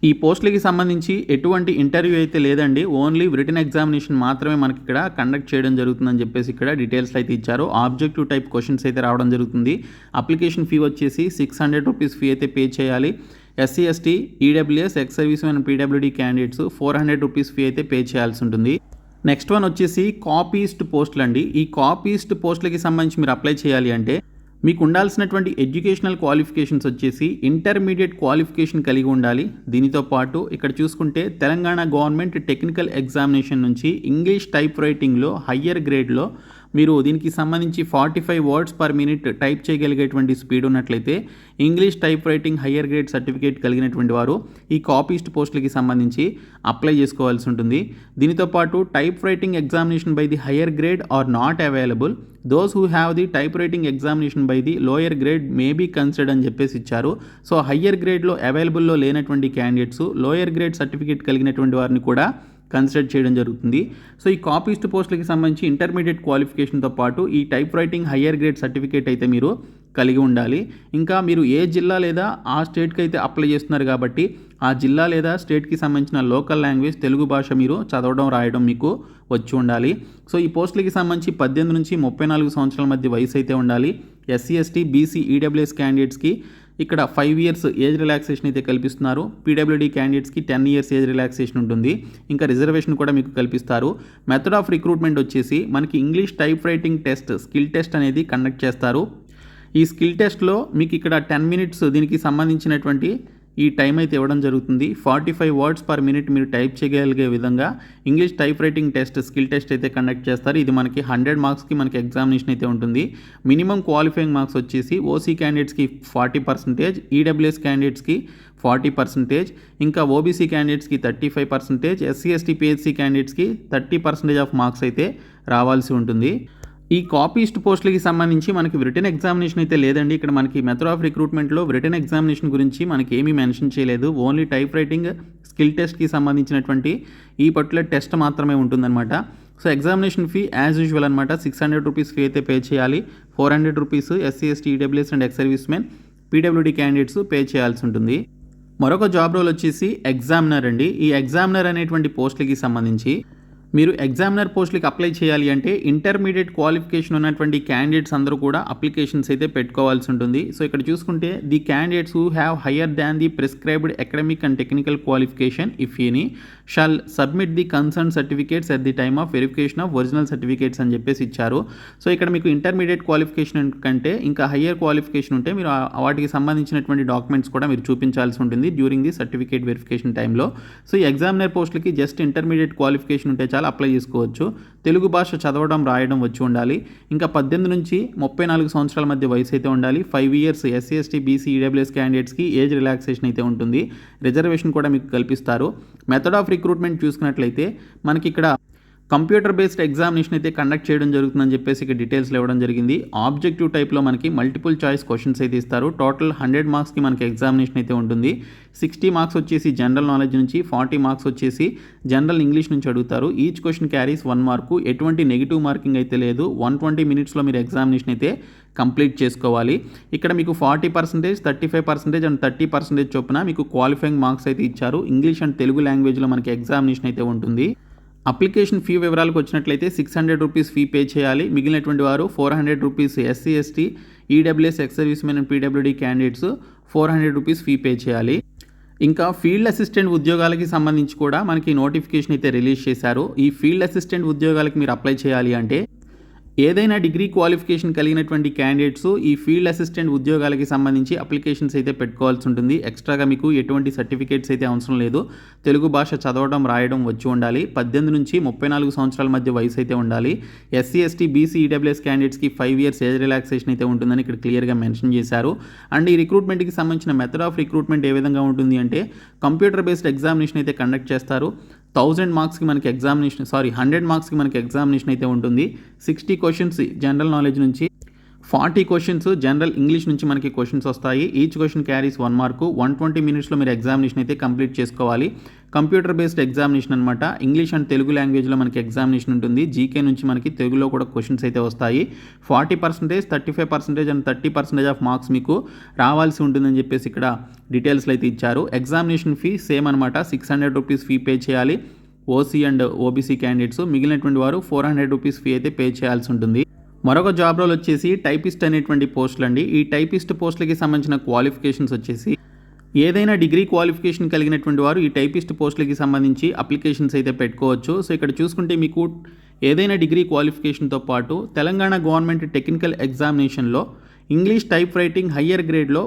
ఈ పోస్టులకి సంబంధించి ఎటువంటి ఇంటర్వ్యూ అయితే లేదండి. ఓన్లీ రిటన్ ఎగ్జామినేషన్ మాత్రమే మనకి ఇక్కడ కండక్ట్ చేయడం జరుగుతుందని చెప్పేసి ఇక్కడ డీటెయిల్స్ అయితే ఇచ్చారు. ఆబ్జెక్టివ్ టైప్ క్వశ్చన్స్ అయితే రావడం జరుగుతుంది. అప్లికేషన్ ఫీ వచ్చేసి 600 రూపీస్ ఫీ అయితే పే చేయాలి. SC ST EWS ex service men PWD candidates 400 rupees fee అయితే పే చేయాల్సి ఉంటుంది. నెక్స్ట్ వన్ వచ్చేసి కాపీస్ట్ పోస్టులు అండి. ఈ కాపీస్ట్ పోస్టులకి సంబంధించి మీరు అప్లై చేయాలి అంటే మీకు ఉండాల్సినటువంటి ఎడ్యుకేషనల్ క్వాలిఫికేషన్స్ వచ్చేసి ఇంటర్మీడియట్ క్వాలిఫికేషన్ కలిగి ఉండాలి. దీనితో పాటు ఇక్కడ చూసుకుంటే తెలంగాణ గవర్నమెంట్ టెక్నికల్ ఎగ్జామినేషన్ నుంచి ఇంగ్లీష్ టైప్ రైటింగ్లో హయ్యర్ గ్రేడ్లో మీరు దీనికి సంబంధించి 45 వర్డ్స్ పర్ మినిట్ టైప్ చేయగలిగేటువంటి స్పీడ్ ఉన్నట్లయితే English type writing higher grade certificate కలిగినటువంటి వారు ఈ కాపీస్ట్ పోస్టులకి సంబంధించి అప్లై చేసుకోవాల్సి ఉంటుంది. దీనితో పాటు type writing examination by the higher grade are not available. Those who have the type writing examination by the lower grade may be considered అని చెప్పేసి ఇచ్చారు. సో హయ్యర్ గ్రేడ్లో అవైలబుల్లో లేనటువంటి క్యాండిడేట్స్ లోయర్ గ్రేడ్ సర్టిఫికేట్ కలిగినటువంటి వారిని కూడా కన్సిడర్ చేయడం జరుగుతుంది. సో ఈ కాపీస్ట్ పోస్టులకి సంబంధించి ఇంటర్మీడియట్ క్వాలిఫికేషన్తో పాటు ఈ type writing higher grade certificate అయితే మీరు కలిగి ఉండాలి. ఇంకా మీరు ఏ జిల్లా లేదా ఆ స్టేట్కి అయితే అప్లై చేస్తున్నారు కాబట్టి ఆ జిల్లా లేదా స్టేట్కి సంబంధించిన లోకల్ లాంగ్వేజ్ తెలుగు భాష మీరు చదవడం రాయడం మీకు వచ్చి ఉండాలి. సో ఈ పోస్టులకి సంబంధించి 18 నుంచి 34 సంవత్సరాల మధ్య వయసు అయితే ఉండాలి. ఎస్సీ ఎస్టీ బీసీ ఈడబ్ల్యూఎస్ క్యాండిడేట్స్కి ఇక్కడ 5 ఇయర్స్ ఏజ్ రిలాక్సేషన్ అయితే కల్పిస్తున్నారు. పీడబ్ల్యూడీ క్యాండిడేట్స్కి 10 ఇయర్స్ ఏజ్ రిలాక్సేషన్ ఉంటుంది. ఇంకా రిజర్వేషన్ కూడా మీకు కల్పిస్తారు. మెథడ్ ఆఫ్ రిక్రూట్మెంట్ వచ్చేసి మనకి English type writing test skill test అనేది కండక్ట్ చేస్తారు. ఈ స్కిల్ టెస్ట్లో మీకు ఇక్కడ 10 మినిట్స్ దీనికి సంబంధించినటువంటి ఈ టైం అయితే ఇవ్వడం జరుగుతుంది. 45 వర్డ్స్ పర్ మినిట్ మీరు టైప్ చేయగలిగే విధంగా English type writing test skill test అయితే కండక్ట్ చేస్తారు. ఇది మనకి 100 మార్క్స్కి మనకి ఎగ్జామినేషన్ అయితే ఉంటుంది. మినిమం క్వాలిఫైయింగ్ మార్క్స్ వచ్చేసి ఓసీ క్యాండిడేట్స్కి 40%, ఈడబ్ల్యూఎస్ క్యాండిడేట్స్కి 40%, ఇంకా ఓబీసీ క్యాండిడేట్స్కి 35%, ఎస్సీ ఎస్టీ పిహెచ్సి క్యాండిడేట్స్కి 30% ఆఫ్ మార్క్స్ అయితే రావాల్సి ఉంటుంది. ఈ కాపీస్ట్ పోస్టులకి సంబంధించి మనకి రిటన్ ఎగ్జామినేషన్ అయితే లేదండి. ఇక్కడ మనకి మెథడ్ ఆఫ్ రిక్రూట్మెంట్లో రిటన్ ఎగ్జామినేషన్ గురించి మనకి ఏమీ మెన్షన్ చేయలేదు. ఓన్లీ టైప్ రైటింగ్ స్కిల్ టెస్ట్కి సంబంధించినటువంటి ఈ పర్టికులర్ టెస్ట్ మాత్రమే ఉంటుందన్నమాట. So examination fee as usual అనమాట 600 రూపీస్ ఫీ అయితే పే చేయాలి. 400 rupees SC ST EWS and ex service men PWD candidates pay చేయాల్సి ఉంటుంది. మరొక జాబ్ రోల్ వచ్చేసి ఎగ్జామినర్ అండి. ఈ ఎగ్జామినర్ అనేటువంటి పోస్టులకి సంబంధించి మీరు ఎగ్జామినర్ పోస్టులకి అప్లై చేయాలి అంటే ఇంటర్మీడియట్ క్వాలిఫికేషన్ ఉన్నటువంటి క్యాండిడేట్స్ అందరూ కూడా అప్లికేషన్స్ అయితే పెట్టుకోవాల్సి ఉంటుంది. సో ఇక్కడ చూసుకుంటే the candidates who have higher than the prescribed academic and technical qualification if any shall submit the concern certificates at the time of verification of original certificates అని చెప్పేసి ఇచ్చారు. సో ఇక్కడ మీకు ఇంటర్మీడియట్ క్వాలిఫికేషన్ కంటే ఇంకా higher qualification ఉంటే మీరు వాటికి సంబంధించినటువంటి డాక్యుమెంట్స్ కూడా మీరు చూపించాల్సి ఉంటుంది డ్యూరింగ్ ది సర్టిఫికేట్ వెరిఫికేషన్ టైంలో. సో ఈ ఎగ్జామినర్ పోస్టులకి జస్ట్ ఇంటర్మీడియట్ క్వాలిఫికేషన్ ఉంటే చాలా అప్లై చేసుకోవచ్చు. తెలుగు భాష చదవడం రాయడం వచ్చి ఉండాలి. ఇంకా 18 నుంచి 34 సంవత్సరాల మధ్య వయసు అయితే ఉండాలి. 5 years SC ST BC EWS క్యాండిడేట్స్కి ఏజ్ రిలాక్సేషన్ అయితే ఉంటుంది. రిజర్వేషన్ కూడా మీకు కల్పిస్తారు. మెథడ్ ఆఫ్ రిక్రూట్మెంట్ చూసుకున్నట్లయితే మనకి ఇక్కడ కంప్యూటర్ బేస్డ్ ఎగ్జామినేషన్ అయితే కండక్ట్ చేయడం జరుగుతుందని చెప్పేసి ఇక్కడ డీటెయిల్స్లో ఇవ్వడం జరిగింది. ఆబ్జెక్టివ్ టైప్లో మనకి మల్టిపుల్ చాయిస్ క్వశ్చన్స్ అయితే ఇస్తారు. టోటల్ 100 మార్క్స్కి మనకి ఎగ్జామినేషన్ అయితే ఉంటుంది. 60 మార్క్స్ వచ్చేసి జనరల్ నాలెడ్జ్ నుంచి, 40 మార్క్స్ వచ్చేసి జనరల్ ఇంగ్లీష్ నుంచి అడుగుతారు. Each question carries 1 mark. ఎటువంటి నెగిటివ్ మార్కింగ్ అయితే లేదు. 120 మినిట్స్లో మీరు ఎగ్జామినేషన్ అయితే కంప్లీట్ చేసుకోవాలి. ఇక్కడ మీకు 40%, 35% అండ్ 30% చొప్పున మీకు క్వాలిఫైయింగ్ మార్క్స్ అయితే ఇచ్చారు. ఇంగ్లీష్ అండ్ తెలుగు లాంగ్వేజ్లో మనకి ఎగ్జామినేషన్ అయితే ఉంటుంది. అప్లికేషన్ ఫీ వివరాలకు వచ్చినట్లయితే 600 రూపీస్ ఫీ పే చేయాలి. మిగిలినటువంటి వారు 400 rupees SC ST EWS ex service men and PWD candidates 400 rupees fee pay చేయాలి. ఇంకా ఫీల్డ్ అసిస్టెంట్ ఉద్యోగాలకి సంబంధించి కూడా మనకి నోటిఫికేషన్ అయితే రిలీజ్ చేశారు. ఈ ఫీల్డ్ అసిస్టెంట్ ఉద్యోగాలకి మీరు అప్లై చేయాలి అంటే ఏదైనా డిగ్రీ క్వాలిఫికేషన్ కలిగినటువంటి క్యాండిడేట్స్ ఈ ఫీల్డ్ అసిస్టెంట్ ఉద్యోగాలకి సంబంధించి అప్లికేషన్స్ అయితే పెట్టుకోవాల్సి ఉంటుంది. ఎక్స్ట్రాగా మీకు ఎటువంటి సర్టిఫికేట్స్ అయితే అవసరం లేదు. తెలుగు భాష చదవడం రాయడం వచ్చి ఉండాలి. 18 నుంచి 34 సంవత్సరాల మధ్య వయసు అయితే ఉండాలి. ఎస్సీ ఎస్టీ బీసీ ఈడబ్ల్యూఎస్ క్యాండిడేట్స్కి 5 ఇయర్స్ ఏజ్ రిలాక్సేషన్ అయితే ఉంటుందని ఇక్కడ క్లియర్గా మెన్షన్ చేశారు. అండ్ ఈ రిక్రూట్మెంట్కి సంబంధించిన మెథడ్ ఆఫ్ రిక్రూట్మెంట్ ఏ విధంగా ఉంటుంది అంటే కంప్యూటర్ బేస్డ్ ఎగ్జామినేషన్ అయితే కండక్ట్ చేస్తారు. 100 మార్క్స్కి మనకి ఎగ్జామినేషన్ 100 మార్క్స్కి మనకి ఎగ్జామినేషన్ అయితే ఉంటుంది. 60 క్వశ్చన్స్ జనరల్ నాలెడ్జ్ నుంచి, 40 క్వశ్చన్స్ జనరల్ ఇంగ్లీష్ నుంచి మనకి క్వశ్చన్స్ వస్తాయి. Each question carries 1 mark. 120 మినిట్స్లో మీరు ఎగ్జామినేషన్ అయితే కంప్లీట్ చేసుకోవాలి. కంప్యూటర్ బేస్డ్ ఎగ్జామినేషన్ అనమాట. ఇంగ్లీష్ అండ్ తెలుగు లాంగ్వేజ్లో మనకి ఎగ్జామినేషన్ ఉంటుంది. జీకే నుంచి మనకి తెలుగులో కూడా క్వశ్చన్స్ అయితే వస్తాయి. 40%, 35% అండ్ 30% ఆఫ్ మార్క్స్ మీకు రావాల్సి ఉంటుందని చెప్పేసి ఇక్కడ డీటెయిల్స్లో అయితే ఇచ్చారు. ఎగ్జామినేషన్ ఫీ సేమ్ అనమాట. 600 రూపీస్ ఫీ పే చేయాలి ఓసీ అండ్ ఓబీసీ క్యాండిడేట్స్. మిగిలినటువంటి వారు 400 రూపీస్ ఫీ అయితే పే చేయాల్సి ఉంటుంది. మరొక జాబ్ రోల్ వచ్చేసి టైపిస్ట్ అనేటువంటి పోస్టులు అండి. ఈ టైపిస్ట్ పోస్టులకి సంబంధించిన క్వాలిఫికేషన్స్ వచ్చేసి ఏదైనా డిగ్రీ క్వాలిఫికేషన్ కలిగినటువంటి వారు ఈ టైపిస్ట్ పోస్టులకి సంబంధించి అప్లికేషన్స్ అయితే పెట్టుకోవచ్చు. సో ఇక్కడ చూసుకుంటే మీకు ఏదైనా డిగ్రీ క్వాలిఫికేషన్తో పాటు తెలంగాణ గవర్నమెంట్ టెక్నికల్ ఎగ్జామినేషన్లో ఇంగ్లీష్ టైప్ రైటింగ్ హయ్యర్ గ్రేడ్లో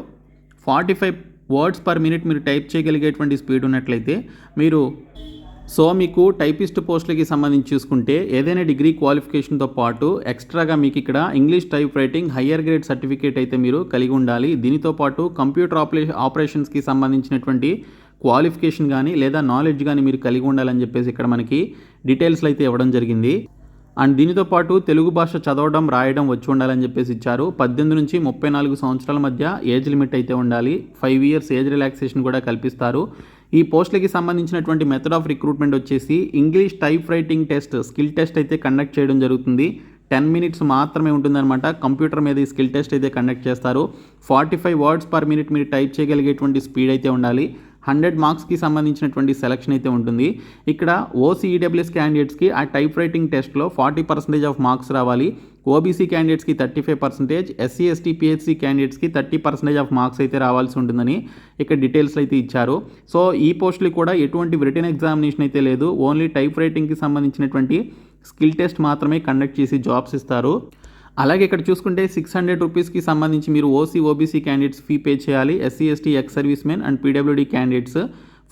45 వర్డ్స్ పర్ మినిట్ మీరు టైప్ చేయగలిగేటువంటి స్పీడ్ ఉన్నట్లయితే మీరు మీకు టైపిస్ట్ పోస్టులకి సంబంధించి చూసుకుంటే ఏదైనా డిగ్రీ క్వాలిఫికేషన్తో పాటు ఎక్స్ట్రాగా మీకు ఇక్కడ English type writing higher grade certificate అయితే మీరు కలిగి ఉండాలి. దీనితో పాటు కంప్యూటర్ ఆపరేషన్స్కి సంబంధించినటువంటి క్వాలిఫికేషన్ కానీ లేదా నాలెడ్జ్ కానీ మీరు కలిగి ఉండాలని చెప్పేసి ఇక్కడ మనకి డీటెయిల్స్లో అయితే ఇవ్వడం జరిగింది. అండ్ దీనితో పాటు తెలుగు భాష చదవడం రాయడం వచ్చి ఉండాలని చెప్పేసి ఇచ్చారు. 18 నుంచి 34 సంవత్సరాల మధ్య ఏజ్ లిమిట్ అయితే ఉండాలి. 5 ఇయర్స్ ఏజ్ రిలాక్సేషన్ కూడా కల్పిస్తారు. ఈ పోస్టులకి సంబంధించినటువంటి మెథడ్ ఆఫ్ రిక్రూట్మెంట్ వచ్చేసి English type writing test, skill test అయితే కండక్ట్ చేయడం జరుగుతుంది. 10 మినిట్స్ మాత్రమే ఉంటుందన్నమాట. కంప్యూటర్ మీద ఈ స్కిల్ టెస్ట్ అయితే కండక్ట్ చేస్తారు. 45 వర్డ్స్ పర్ మినిట్ మీరు టైప్ చేయగలిగేటువంటి స్పీడ్ అయితే ఉండాలి. 100 మార్క్స్కి సంబంధించినటువంటి సెలక్షన్ అయితే ఉంటుంది. ఇక్కడ OCEWS క్యాండిడేట్స్కి ఆ టైప్ రైటింగ్ టెస్ట్లో 40% ఆఫ్ మార్క్స్ రావాలి. OBC క్యాండిడేట్స్కి 35%, SC ST PHC క్యాండిడేట్స్కి 30% ఆఫ్ మార్క్స్ అయితే రావాల్సి ఉంటుందని ఇక్కడ డీటెయిల్స్ అయితే ఇచ్చారు. సో ఈ పోస్టులు కూడా ఎటువంటి రిటన్ ఎగ్జామినేషన్ అయితే లేదు. ఓన్లీ టైప్ రైటింగ్కి సంబంధించినటువంటి స్కిల్ టెస్ట్ మాత్రమే కండక్ట్ చేసి జాబ్స్ ఇస్తారు. అలాగే ఇక్కడ చూసుకుంటే 600 రూపీస్కి సంబంధించి మీరు OBC క్యాండిడేట్స్ ఫీ పే చేయాలి. SC ST ex service men and PWD candidates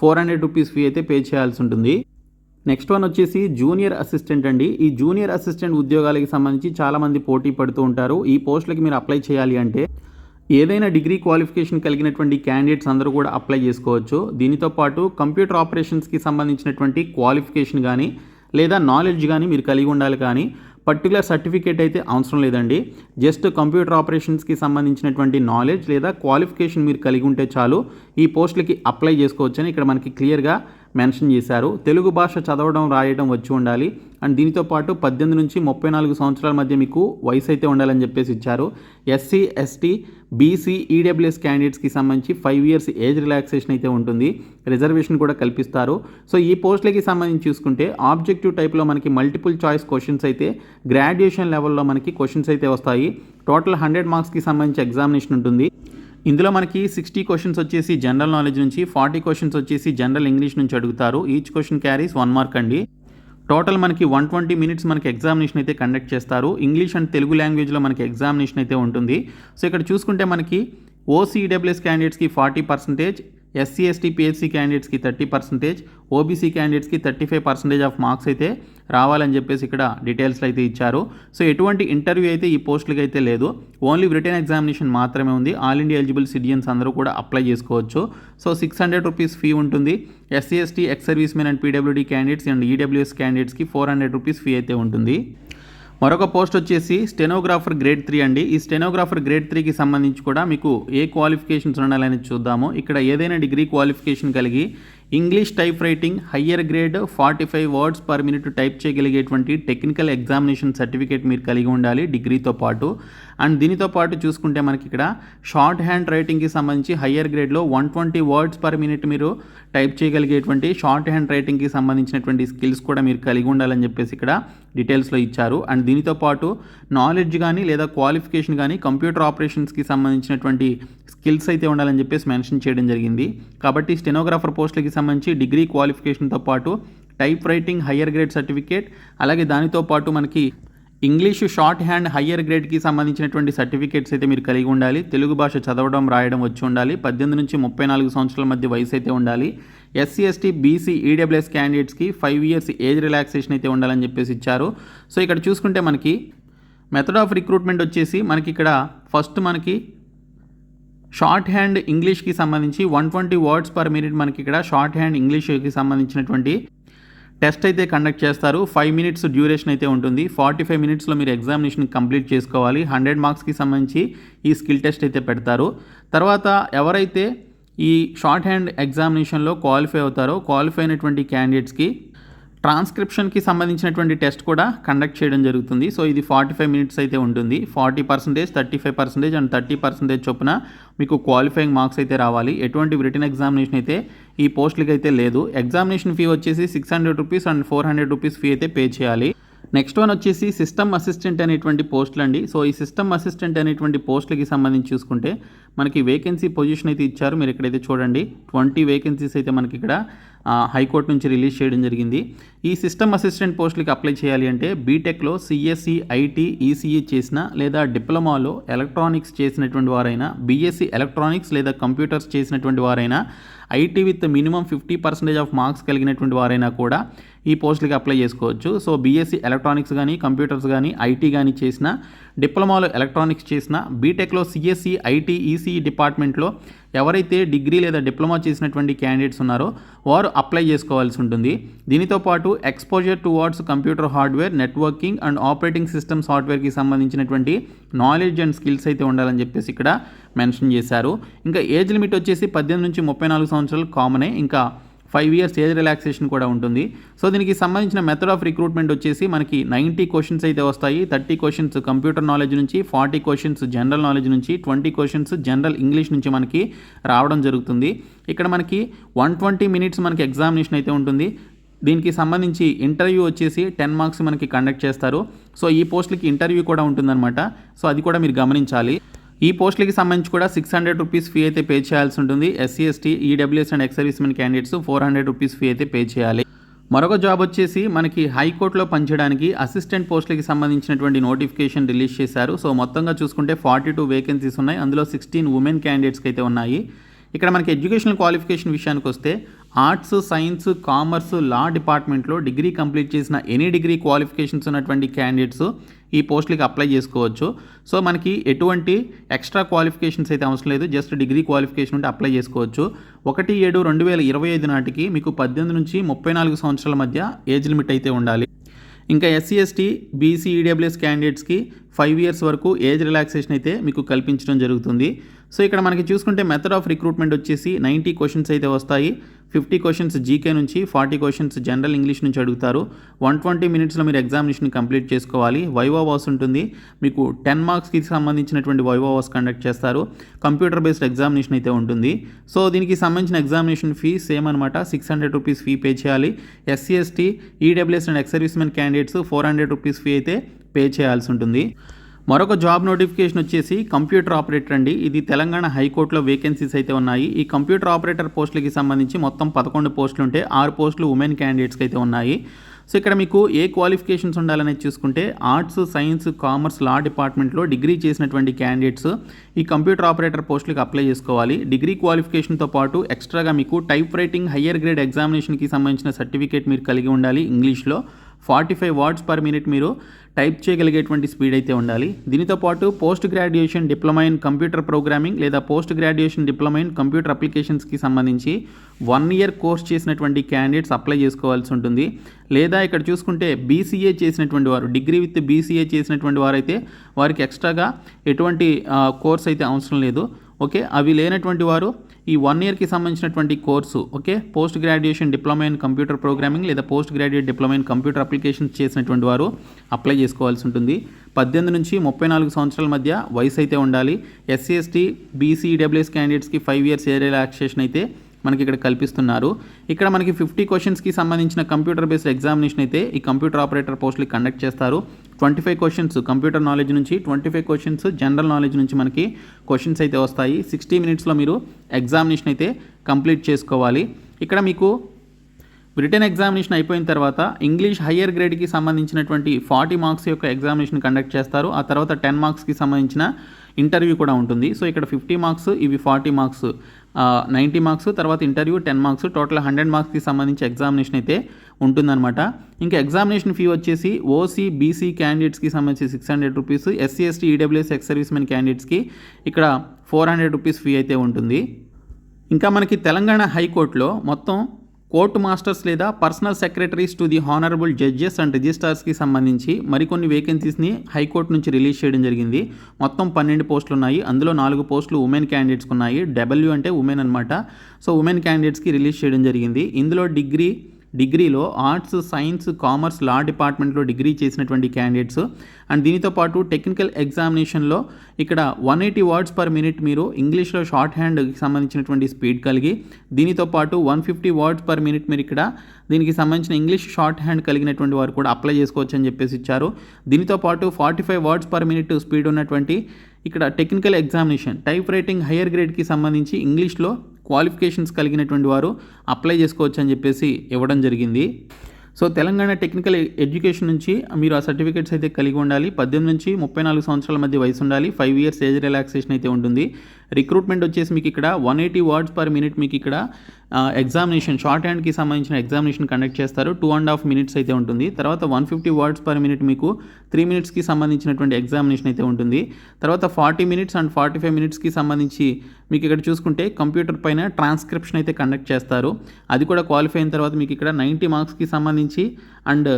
400 rupees fee అయితే పే చేయాల్సి ఉంటుంది. నెక్స్ట్ వన్ వచ్చేసి జూనియర్ అసిస్టెంట్ అండి. ఈ జూనియర్ అసిస్టెంట్ ఉద్యోగాలకి సంబంధించి చాలామంది పోటీ పడుతూ ఉంటారు. ఈ పోస్టులకి మీరు అప్లై చేయాలి అంటే ఏదైనా డిగ్రీ క్వాలిఫికేషన్ కలిగినటువంటి క్యాండిడేట్స్ అందరూ కూడా అప్లై చేసుకోవచ్చు. దీనితో పాటు కంప్యూటర్ ఆపరేషన్స్కి సంబంధించినటువంటి క్వాలిఫికేషన్ కానీ లేదా నాలెడ్జ్ కానీ మీరు కలిగి ఉండాలి. కానీ పర్టికులర్ సర్టిఫికేట్ అయితే అవసరం లేదండి. జస్ట్ కంప్యూటర్ ఆపరేషన్స్కి సంబంధించినటువంటి నాలెడ్జ్ లేదా క్వాలిఫికేషన్ మీరు కలిగి ఉంటే చాలు ఈ పోస్టులకి అప్లై చేసుకోవచ్చని ఇక్కడ మనకి క్లియర్గా మెన్షన్ చేశారు. తెలుగు భాష చదవడం రాయడం వచ్చి ఉండాలి. అండ్ దీనితో పాటు 18 నుంచి 34 సంవత్సరాల మధ్య మీకు వయసు అయితే ఉండాలని చెప్పేసి ఇచ్చారు. SC ST BC EWS క్యాండిడేట్స్కి సంబంధించి 5 ఇయర్స్ ఏజ్ రిలాక్సేషన్ అయితే ఉంటుంది. రిజర్వేషన్ కూడా కల్పిస్తారు. సో ఈ పోస్టులకి సంబంధించి చూసుకుంటే ఆబ్జెక్టివ్ టైప్లో మనకి మల్టిపుల్ చాయిస్ క్వశ్చన్స్ అయితే గ్రాడ్యుయేషన్ లెవెల్లో మనకి క్వశ్చన్స్ అయితే వస్తాయి. టోటల్ 100 మార్క్స్కి సంబంధించి ఎగ్జామినేషన్ ఉంటుంది. ఇందులో మనకి 60 క్వశ్చన్స్ వచ్చేసి జనరల్ నాలెడ్జ్ నుంచి, 40 క్వశ్చన్స్ వచ్చేసి జనరల్ ఇంగ్లీష్ నుంచి అడుగుతారు. ఈచ్ క్వశ్చన్ క్యారీస్ 1 మార్క్ అండి. టోటల్ మనకి 120 మినిట్స్ మనకి ఎగ్జామినేషన్ అయితే కండక్ట్ చేస్తారు. ఇంగ్లీష్ అండ్ తెలుగు లాంగ్వేజ్లో మనకి ఎగ్జామినేషన్ అయితే ఉంటుంది. సో ఇక్కడ చూసుకుంటే మనకి OCEWS క్యాండిడేట్స్కి 40%, SC ST PHC క్యాండిడేట్స్కి 30%, OBC క్యాండిడేట్స్కి 35% ఆఫ్ మార్క్స్ అయితే రావాలని చెప్పేసి ఇక్కడ డీటెయిల్స్లో అయితే ఇచ్చారు. సో ఎటువంటి ఇంటర్వ్యూ అయితే ఈ పోస్టులకి అయితే లేదు. ఓన్లీ రిటన్ ఎగ్జామినేషన్ మాత్రమే ఉంది. ఆల్ ఇండియా ఎలిజిబుల్ సిటిజన్స్ అందరూ కూడా అప్లై చేసుకోవచ్చు. సో 600 రూపీస్ ఫీ ఉంటుంది. SC ST ex service men and PWD candidates and EWS క్యాండిడేట్స్కి 400 రూపీస్ ఫీ అయితే ఉంటుంది. మరొక పోస్ట్ వచ్చేసి స్టెనోగ్రాఫర్ గ్రేడ్ 3 అండి. ఈ స్టెనోగ్రాఫర్ గ్రేడ్ 3కి సంబంధించి కూడా మీకు ఏ క్వాలిఫికేషన్స్ ఉండాలని చూద్దాము. ఇక్కడ ఏదైనా డిగ్రీ క్వాలిఫికేషన్ కలిగి English type writing higher grade 45 words per minute type చేయగలిగేటువంటి టెక్నికల్ ఎగ్జామినేషన్ సర్టిఫికేట్ మీరు కలిగి ఉండాలి డిగ్రీతో పాటు. అండ్ దీనితో పాటు చూసుకుంటే మనకి ఇక్కడ షార్ట్ హ్యాండ్ రైటింగ్కి సంబంధించి హయ్యర్ గ్రేడ్లో 120 వర్డ్స్ పర్ మినిట్ మీరు టైప్ చేయగలిగేటువంటి షార్ట్ హ్యాండ్ రైటింగ్కి సంబంధించినటువంటి స్కిల్స్ కూడా మీరు కలిగి ఉండాలని చెప్పేసి ఇక్కడ డీటెయిల్స్లో ఇచ్చారు. అండ్ దీనితో పాటు నాలెడ్జ్ కానీ లేదా క్వాలిఫికేషన్ కానీ కంప్యూటర్ ఆపరేషన్స్కి సంబంధించినటువంటి స్కిల్స్ అయితే ఉండాలని చెప్పేసి మెన్షన్ చేయడం జరిగింది. కాబట్టి స్టెనోగ్రాఫర్ పోస్టులకి సంబంధించి డిగ్రీ క్వాలిఫికేషన్తో పాటు type writing higher grade certificate, అలాగే దానితో పాటు మనకి ఇంగ్లీష్ షార్ట్ హ్యాండ్ హయ్యర్ గ్రేడ్కి సంబంధించినటువంటి సర్టిఫికేట్స్ అయితే మీరు కలిగి ఉండాలి. తెలుగు భాష చదవడం రాయడం వచ్చి ఉండాలి. 18 నుంచి 34 సంవత్సరాల మధ్య వయసు అయితే ఉండాలి. SC ST BC EWS క్యాండిడేట్స్కి 5 ఇయర్స్ ఏజ్ రిలాక్సేషన్ అయితే ఉండాలని చెప్పేసి ఇచ్చారు. సో ఇక్కడ చూసుకుంటే మనకి మెథడ్ ఆఫ్ రిక్రూట్మెంట్ వచ్చేసి మనకి ఇక్కడ ఫస్ట్ మనకి షార్ట్ హ్యాండ్ ఇంగ్లీష్కి సంబంధించి 120 వర్డ్స్ పర్ మినిట్ మనకి ఇక్కడ షార్ట్ హ్యాండ్ ఇంగ్లీష్కి సంబంధించినటువంటి టెస్ట్ అయితే కండక్ట్ చేస్తారు. 5 మినిట్స్ డ్యూరేషన్ అయితే ఉంటుంది. 45 మినిట్స్లో మీరు ఎగ్జామినేషన్ కంప్లీట్ చేసుకోవాలి. 100 మార్క్స్కి సంబంధించి ఈ స్కిల్ టెస్ట్ అయితే పెడతారు. తర్వాత ఎవరైతే ఈ షార్ట్ హ్యాండ్ ఎగ్జామినేషన్లో క్వాలిఫై అవుతారో క్వాలిఫై అయినటువంటి క్యాండిడేట్స్కి ట్రాన్స్క్రిప్షన్కి సంబంధించినటువంటి టెస్ట్ కూడా కండక్ట్ చేయడం జరుగుతుంది. సో ఇది 45 మినిట్స్ అయితే ఉంటుంది. 40%, 35% అండ్ 30% చొప్పున మీకు క్వాలిఫైయింగ్ మార్క్స్ అయితే రావాలి. ఎటువంటి రిటన్ ఎగ్జామినేషన్ అయితే ఈ పోస్టులకి అయితే లేదు. ఎగ్జామినేషన్ ఫీ వచ్చేసి 600 రూపీస్ అండ్ 400 రూపీస్ ఫీ అయితే పే చేయాలి. నెక్స్ట్ వన్ వచ్చేసి సిస్టమ్ అసిస్టెంట్ అనేటువంటి పోస్టులు అండి. సో ఈ సిస్టమ్ అసిస్టెంట్ అనేటువంటి పోస్టులకి సంబంధించి చూసుకుంటే మనకి వేకెన్సీ పొజిషన్ అయితే ఇచ్చారు. మీరు ఇక్కడైతే చూడండి 20 వేకెన్సీస్ అయితే మనకి ఇక్కడ హైకోర్టు నుంచి రిలీజ్ చేయడం జరిగింది. ఈ సిస్టమ్ అసిస్టెంట్ పోస్టులకి అప్లై చేయాలి అంటే బీటెక్లో సిఎస్సి, ఐటీ, ఈసీఈ చేసిన లేదా డిప్లొమాలో ఎలక్ట్రానిక్స్ చేసినటువంటి వారైనా, బీఎస్సీ ఎలక్ట్రానిక్స్ లేదా కంప్యూటర్స్ చేసినటువంటి వారైనా, IT with minimum 50% of marks కలిగినటువంటి వారైనా కూడా ఈ పోస్టులకి అప్లై చేసుకోవచ్చు. సో బీఎస్సీ ఎలక్ట్రానిక్స్ కానీ, కంప్యూటర్స్ కానీ, ఐటీ కానీ చేసిన, డిప్లొమాలో ఎలక్ట్రానిక్స్ చేసిన, బీటెక్లో సిఎస్సి, ఐటీ, ఈసీఈ డిపార్ట్మెంట్లో ఎవరైతే డిగ్రీ లేదా డిప్లొమా చేసినటువంటి క్యాండిడేట్స్ ఉన్నారో వారు అప్లై చేసుకోవాల్సి ఉంటుంది. దీనితో పాటు exposure towards computer hardware, networking and operating system సాఫ్ట్వేర్కి సంబంధించినటువంటి నాలెడ్జ్ అండ్ స్కిల్స్ అయితే ఉండాలని చెప్పేసి ఇక్కడ మెన్షన్ చేశారు. ఇంకా ఏజ్ లిమిట్ వచ్చేసి 18 నుంచి 34 సంవత్సరాలు కామనే. ఇంకా 5 years ఏజ్ రిలాక్సేషన్ కూడా ఉంటుంది. సో దీనికి సంబంధించిన మెథడ్ ఆఫ్ రిక్రూట్మెంట్ వచ్చేసి మనకి 90 క్వశ్చన్స్ అయితే వస్తాయి. 30 క్వశ్చన్స్ కంప్యూటర్ నాలెడ్జ్ నుంచి, 40 క్వశ్చన్స్ జనరల్ నాలెడ్జ్ నుంచి, 20 క్వశ్చన్స్ జనరల్ ఇంగ్లీష్ నుంచి మనకి రావడం జరుగుతుంది. ఇక్కడ మనకి 120 minutes మనకి ఎగ్జామినేషన్ అయితే ఉంటుంది. దీనికి సంబంధించి ఇంటర్వ్యూ వచ్చేసి 10 marks మనకి కండక్ట్ చేస్తారు. సో ఈ పోస్టులకి ఇంటర్వ్యూ కూడా ఉంటుందన్నమాట. సో అది కూడా మీరు గమనించాలి. ఈ పోస్టులకి సంబంధించి కూడా 600 రూపీస్ ఫీ అయితే పే చేయాల్సి ఉంటుంది. SC, ST, EWS and ex servicemen candidates 400 rupees fee అయితే పే చేయాలి. మరొక జాబ్ వచ్చేసి మనకి హైకోర్టులో పనిచేయడానికి అసిస్టెంట్ పోస్టులకి సంబంధించినటువంటి నోటిఫికేషన్ రిలీజ్ చేశారు. సో మొత్తంగా చూసుకుంటే 42 వేకెన్సీస్ ఉన్నాయి. అందులో 16 ఉమెన్ క్యాండిడేట్స్కి అయితే ఉన్నాయి. ఇక్కడ మనకి ఎడ్యుకేషనల్ క్వాలిఫికేషన్ విషయానికి వస్తే ఆర్ట్స్, సైన్స్, కామర్స్, లా డిపార్ట్మెంట్లో డిగ్రీ కంప్లీట్ చేసిన ఎనీ డిగ్రీ క్వాలిఫికేషన్స్ ఉన్నటువంటి క్యాండిడేట్స్ ఈ పోస్టులకి అప్లై చేసుకోవచ్చు. సో మనకి ఎటువంటి ఎక్స్ట్రా క్వాలిఫికేషన్స్ అయితే అవసరం లేదు. జస్ట్ డిగ్రీ క్వాలిఫికేషన్ ఉంటే అప్లై చేసుకోవచ్చు. 1/7/2025 నాటికి మీకు 18 నుంచి 34 సంవత్సరాల మధ్య ఏజ్ లిమిట్ అయితే ఉండాలి. ఇంకా ఎస్సీ, ఎస్టీ, బీసీ, ఈడబ్ల్యూఎస్ క్యాండిడేట్స్కి 5 years వరకు ఏజ్ రిలాక్సేషన్ అయితే మీకు కల్పించడం జరుగుతుంది. సో ఇక్కడ మనకి చూసుకుంటే మెథడ్ ఆఫ్ రిక్రూట్మెంట్ వచ్చేసి 90 క్వశ్చన్స్ అయితే వస్తాయి. 50 క్వశ్చన్స్ జీకే నుంచి, 40 క్వశ్చన్స్ జనరల్ ఇంగ్లీష్ నుంచి అడుగుతారు. 120 minutesలో మీరు ఎగ్జామినేషన్ కంప్లీట్ చేసుకోవాలి. వైవా వాస్ ఉంటుంది. మీకు 10 marksకి సంబంధించినటువంటి వైవా వాస్ కండక్ట్ చేస్తారు. కంప్యూటర్ బేస్డ్ ఎగ్జామినేషన్ అయితే ఉంటుంది. సో దీనికి సంబంధించిన ఎగ్జామినేషన్ ఫీ సేమ్ అనమాట. 600 రూపీస్ ఫీ పే చేయాలి. SC, ST, EWS and ex servicemen candidates 400 rupees fee అయితే పే చేయాల్సి ఉంటుంది. మరొక జాబ్ నోటిఫికేషన్ వచ్చేసి కంప్యూటర్ ఆపరేటర్ అండి. ఇది తెలంగాణ హైకోర్టులో వేకెన్సీస్ అయితే ఉన్నాయి. ఈ కంప్యూటర్ ఆపరేటర్ పోస్టులకి సంబంధించి మొత్తం 11 పోస్టులు ఉంటే 6 పోస్టులు ఉమెన్ క్యాండిడేట్స్కి అయితే ఉన్నాయి. సో ఇక్కడ మీకు ఏ క్వాలిఫికేషన్స్ ఉండాలనేది చూసుకుంటే ఆర్ట్స్, సైన్స్, కామర్స్, లా డిపార్ట్మెంట్లో డిగ్రీ చేసినటువంటి క్యాండిడేట్స్ ఈ కంప్యూటర్ ఆపరేటర్ పోస్టులకి అప్లై చేసుకోవాలి. డిగ్రీ క్వాలిఫికేషన్తో పాటు ఎక్స్ట్రాగా మీకు టైప్ రైటింగ్ హయ్యర్ గ్రేడ్ ఎగ్జామినేషన్కి సంబంధించిన సర్టిఫికేట్ మీరు కలిగి ఉండాలి. ఇంగ్లీష్లో 45 words per minute మీరు టైప్ చేయగలిగేటువంటి స్పీడ్ అయితే ఉండాలి. దీనితో పాటు post graduation diploma in computer programming లేదా post graduation diploma in computer అప్లికేషన్స్కి సంబంధించి 1 year కోర్స్ చేసినటువంటి క్యాండిడేట్స్ అప్లై చేసుకోవాల్సి ఉంటుంది. లేదా ఇక్కడ చూసుకుంటే బీసీఏ చేసినటువంటి వారు, డిగ్రీ విత్ బీసీఏ చేసినటువంటి వారైతే వారికి ఎక్స్ట్రాగా ఎటువంటి కోర్స్ అయితే అవసరం లేదు. ఓకే, అవి లేనటువంటి వారు ఈ 1 yearకి సంబంధించినటువంటి course, okay, post graduation diploma in computer programming లేదా post graduate diploma in computer applications చేసినటువంటి వారు అప్లై చేసుకోవాల్సి ఉంటుంది. 18 నుంచి 34 సంవత్సరాల మధ్య వయసు అయితే ఉండాలి. ఎస్సీ, ఎస్టీ, బీసీ, ఈడబ్ల్యూఎస్ క్యాండిడేట్స్కి 5 years ఏజ్ రిలాక్సేషన్ అయితే మనకి ఇక్కడ కల్పిస్తున్నారు. ఇక్కడ మనకి 50 క్వశ్చన్స్కి సంబంధించిన కంప్యూటర్ బేస్డ్ ఎగ్జామినేషన్ అయితే ఈ కంప్యూటర్ ఆపరేటర్ పోస్టులకి కండక్ట్ చేస్తారు. 25 క్వశ్చన్స్ కంప్యూటర్ నాలెడ్జ్ నుంచి, 25 క్వశ్చన్స్ జనరల్ నాలెడ్జ్ నుంచి మనకి క్వశ్చన్స్ అయితే వస్తాయి. 60 minutesలో మీరు ఎగ్జామినేషన్ అయితే కంప్లీట్ చేసుకోవాలి. ఇక్కడ మీకు రిటన్ ఎగ్జామినేషన్ అయిపోయిన తర్వాత ఇంగ్లీష్ హయ్యర్ గ్రేడ్కి సంబంధించినటువంటి 40 marks యొక్క ఎగ్జామినేషన్ కండక్ట్ చేస్తారు. ఆ తర్వాత 10 marksకి సంబంధించిన ఇంటర్వ్యూ కూడా ఉంటుంది. సో ఇక్కడ 50 marks, ఇవి 40 marks, 90 marks, తర్వాత ఇంటర్వ్యూ 10 marks, టోటల్ 100 marksకి సంబంధించి ఎగ్జామినేషన్ అయితే ఉంటుందన్నమాట. ఇంకా ఎగ్జామినేషన్ ఫీ వచ్చేసి ఓసీ, బీసీ క్యాండిడేట్స్కి సంబంధించి 600 rupees, SC, ST, EWS, ex servicemen క్యాండిడేట్స్కి ఇక్కడ 400 రూపీస్ ఫీ అయితే ఉంటుంది. ఇంకా మనకి తెలంగాణ హైకోర్టులో మొత్తం కోర్టు మాస్టర్స్ లేదా personal secretaries to the honourable judges and రిజిస్ట్రార్స్కి సంబంధించి మరికొన్ని వేకెన్సీస్ని హైకోర్టు నుంచి రిలీజ్ చేయడం జరిగింది. మొత్తం 12 పోస్టులు ఉన్నాయి. అందులో 4 పోస్టులు ఉమెన్ క్యాండిడేట్స్కి ఉన్నాయి. డబ్ల్యూ అంటే ఉమెన్ అనమాట. సో ఉమెన్ క్యాండిడేట్స్కి రిలీజ్ చేయడం జరిగింది. ఇందులో డిగ్రీ డిగ్రీలో ఆర్ట్స్, సైన్స్, కామర్స్, లా డిపార్ట్మెంట్లో డిగ్రీ చేసినటువంటి క్యాండిడేట్స్. అండ్ దీనితో పాటు టెక్నికల్ ఎగ్జామినేషన్లో ఇక్కడ 180 వర్డ్స్ పర్ మినిట్ మీరు ఇంగ్లీష్లో షార్ట్ హ్యాండ్కి సంబంధించినటువంటి స్పీడ్ కలిగి, దీనితో పాటు 150 వర్డ్స్ పర్ మినిట్ మీరు ఇక్కడ దీనికి సంబంధించిన ఇంగ్లీష్ షార్ట్ హ్యాండ్ కలిగినటువంటి వారు కూడా అప్లై చేసుకోవచ్చు అని చెప్పేసి ఇచ్చారు. దీనితో పాటు 45 వర్డ్స్ పర్ మినిట్ స్పీడ్ ఉన్నటువంటి ఇక్కడ technical examination type writing higher గ్రేడ్కి సంబంధించి ఇంగ్లీష్లో క్వాలిఫికేషన్స్ కలిగినటువంటి వారు అప్లై చేసుకోవచ్చు అని చెప్పేసి ఇవ్వడం జరిగింది. సో తెలంగాణ టెక్నికల్ ఎడ్యుకేషన్ నుంచి మీరు ఆ సర్టిఫికేట్స్ అయితే కలిగి ఉండాలి. 18 నుంచి 34 సంవత్సరాల మధ్య వయసు ఉండాలి. 5 years ఏజ్ రిలాక్సేషన్ అయితే ఉంటుంది. రిక్రూట్మెంట్ వచ్చేసి మీకు ఇక్కడ 180 వర్డ్స్ పర్ మినిట్ మీకు ఇక్కడ ఎగ్జామినేషన్ షార్ట్ హ్యాండ్కి సంబంధించిన ఎగ్జామినేషన్ కండక్ట్ చేస్తారు. 2.5 minutes అయితే ఉంటుంది. తర్వాత 150 వర్డ్స్ పర్ మినిట్ మీకు 3 minutesకి సంబంధించినటువంటి ఎగ్జామినేషన్ అయితే ఉంటుంది. తర్వాత 40 minutes అండ్ 45 minutesకి సంబంధించి మీకు ఇక్కడ చూసుకుంటే కంప్యూటర్ పైన ట్రాన్స్క్రిప్షన్ అయితే కండక్ట్ చేస్తారు. అది కూడా క్వాలిఫై అయిన తర్వాత మీకు ఇక్కడ 90 marksకి సంబంధించి అండ్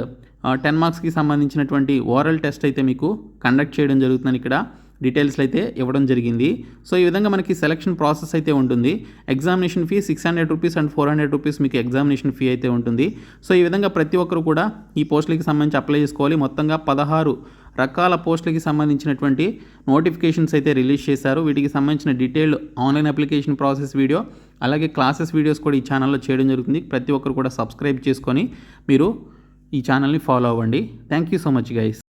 10 marksకి సంబంధించినటువంటి ఓరల్ టెస్ట్ అయితే మీకు కండక్ట్ చేయడం జరుగుతుంది. ఇక్కడ డీటెయిల్స్ అయితే ఇవ్వడం జరిగింది. సో ఈ విధంగా మనకి సెలక్షన్ ప్రాసెస్ అయితే ఉంటుంది. Examination fee 600 rupees and 400 rupees మీకు ఎగ్జామినేషన్ ఫీ అయితే ఉంటుంది. సో ఈ విధంగా ప్రతి ఒక్కరు కూడా ఈ పోస్టులకి సంబంధించి అప్లై చేసుకోవాలి. మొత్తంగా 16 రకాల పోస్టులకి సంబంధించినటువంటి నోటిఫికేషన్స్ అయితే రిలీజ్ చేశారు. వీటికి సంబంధించిన detailed online application process video అలాగే క్లాసెస్ వీడియోస్ కూడా ఈ ఛానల్లో చేయడం జరుగుతుంది. ప్రతి ఒక్కరు కూడా సబ్స్క్రైబ్ చేసుకొని మీరు ఈ ఛానల్ని ఫాలో అవ్వండి. Thank you so much guys.